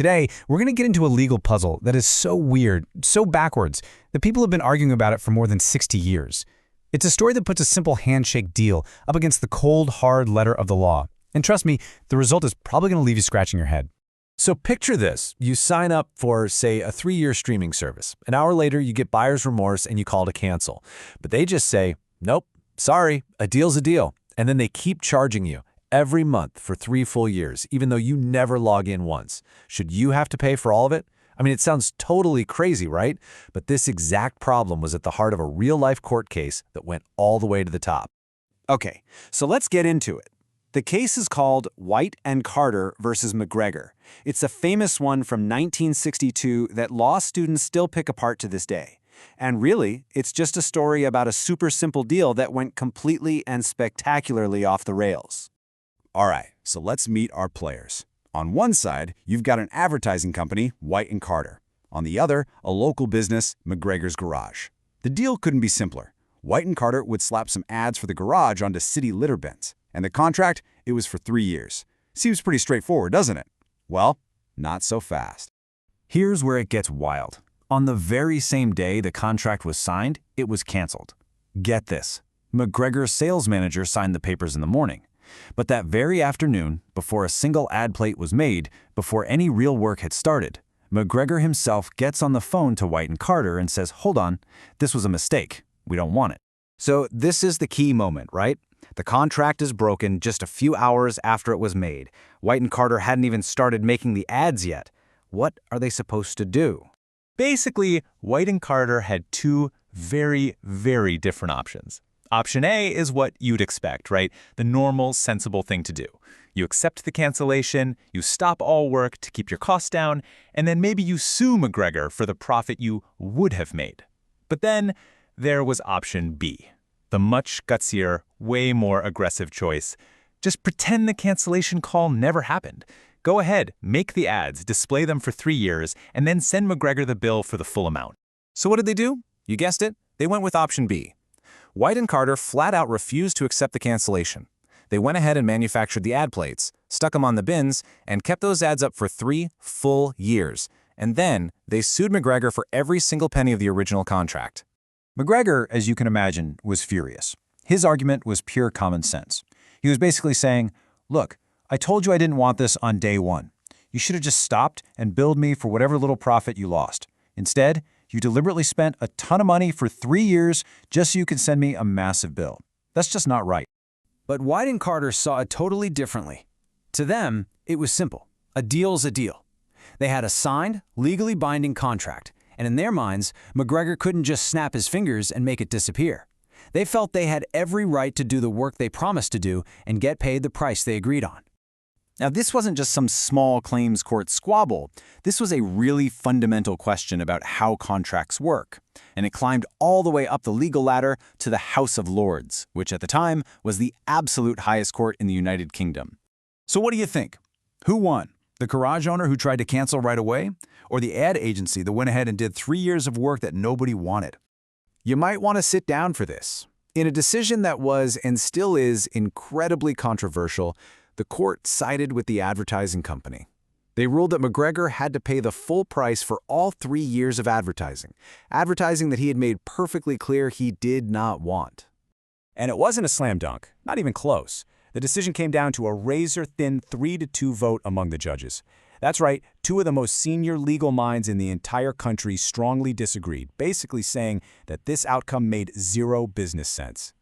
Today, we're going to get into a legal puzzle that is so weird, so backwards, that people have been arguing about it for more than 60 years. It's a story that puts a simple handshake deal up against the cold, hard letter of the law. And trust me, the result is probably going to leave you scratching your head. So picture this. You sign up for, say, a 3-year streaming service. An hour later, you get buyer's remorse and you call to cancel. But they just say, nope, sorry, a deal's a deal. And then they keep charging you every month for 3 full years, even though you never log in once. Should you have to pay for all of it? I mean, it sounds totally crazy, right? But this exact problem was at the heart of a real-life court case that went all the way to the top. Okay, so let's get into it. The case is called White and Carter versus McGregor. It's a famous one from 1962 that law students still pick apart to this day. And really, it's just a story about a super simple deal that went completely and spectacularly off the rails. All right, so let's meet our players. On one side, you've got an advertising company, White and Carter. On the other, a local business, McGregor's Garage. The deal couldn't be simpler. White and Carter would slap some ads for the garage onto city litter bins. And the contract, it was for 3 years. Seems pretty straightforward, doesn't it? Well, not so fast. Here's where it gets wild. On the very same day the contract was signed, it was canceled. Get this. McGregor's sales manager signed the papers in the morning. But that very afternoon, before a single ad plate was made, before any real work had started, McGregor himself gets on the phone to White and Carter and says, hold on, this was a mistake. We don't want it. So this is the key moment, right? The contract is broken just a few hours after it was made. White and Carter hadn't even started making the ads yet. What are they supposed to do? Basically, White and Carter had two very, very different options. Option A is what you'd expect, right? The normal, sensible thing to do. You accept the cancellation, you stop all work to keep your costs down, and then maybe you sue McGregor for the profit you would have made. But then there was option B, the much gutsier, way more aggressive choice. Just pretend the cancellation call never happened. Go ahead, make the ads, display them for 3 years, and then send McGregor the bill for the full amount. So what did they do? You guessed it, they went with option B. White and Carter flat out refused to accept the cancellation. They went ahead and manufactured the ad plates, stuck them on the bins, and kept those ads up for 3 full years. And then they sued McGregor for every single penny of the original contract. McGregor, as you can imagine, was furious. His argument was pure common sense. He was basically saying, look, I told you I didn't want this on day one. You should have just stopped and billed me for whatever little profit you lost. Instead, you deliberately spent a ton of money for 3 years just so you could send me a massive bill. That's just not right. But White and Carter saw it totally differently. To them, it was simple. A deal's a deal. They had a signed, legally binding contract, and in their minds, McGregor couldn't just snap his fingers and make it disappear. They felt they had every right to do the work they promised to do and get paid the price they agreed on. Now, this wasn't just some small claims court squabble. This was a really fundamental question about how contracts work. And it climbed all the way up the legal ladder to the House of Lords, which at the time was the absolute highest court in the United Kingdom. So what do you think? Who won? The garage owner who tried to cancel right away? Or the ad agency that went ahead and did 3 years of work that nobody wanted? You might want to sit down for this. In a decision that was and still is incredibly controversial, the court sided with the advertising company. They ruled that McGregor had to pay the full price for all 3 years of advertising that he had made perfectly clear he did not want. And it wasn't a slam dunk, not even close. The decision came down to a razor-thin 3-2 vote among the judges. That's right, 2 of the most senior legal minds in the entire country strongly disagreed, basically saying that this outcome made zero business sense.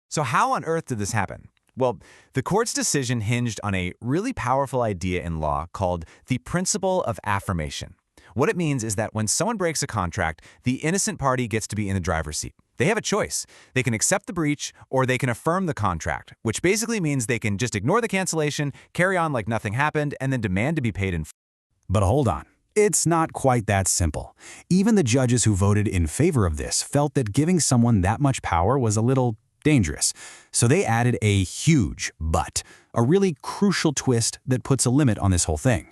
So how on earth did this happen? Well, the court's decision hinged on a really powerful idea in law called the principle of affirmation. What it means is that when someone breaks a contract, the innocent party gets to be in the driver's seat. They have a choice. They can accept the breach or they can affirm the contract, which basically means they can just ignore the cancellation, carry on like nothing happened, and then demand to be paid in full. But hold on. It's not quite that simple. Even the judges who voted in favor of this felt that giving someone that much power was a little dangerous. So they added a huge but, a really crucial twist that puts a limit on this whole thing.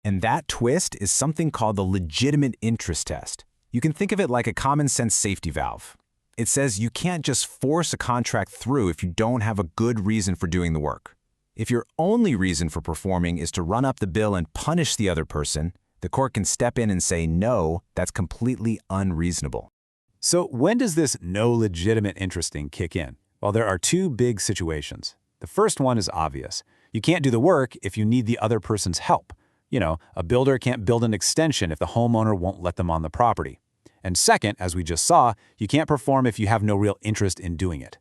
And that twist is something called the legitimate interest test. You can think of it like a common sense safety valve. It says you can't just force a contract through if you don't have a good reason for doing the work. If your only reason for performing is to run up the bill and punish the other person, The court can step in and say, no, that's completely unreasonable. So when does this no legitimate interesting kick in? Well, there are two big situations. The first one is obvious. You can't do the work if you need the other person's help. You know, a builder can't build an extension if the homeowner won't let them on the property. And second, as we just saw, you can't perform if you have no real interest in doing it.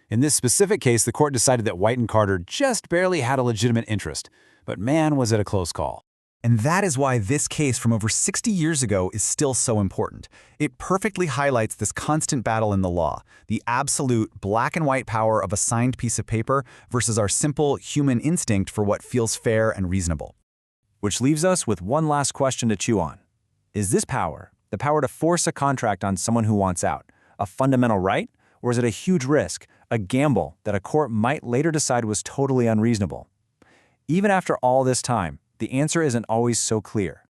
In this specific case, the court decided that White and Carter just barely had a legitimate interest. But man, was it a close call. And that is why this case from over 60 years ago is still so important. It perfectly highlights this constant battle in the law, the absolute black and white power of a signed piece of paper versus our simple human instinct for what feels fair and reasonable. Which leaves us with one last question to chew on. Is this power, the power to force a contract on someone who wants out, a fundamental right? Or is it a huge risk, a gamble that a court might later decide was totally unreasonable? Even after all this time, the answer isn't always so clear.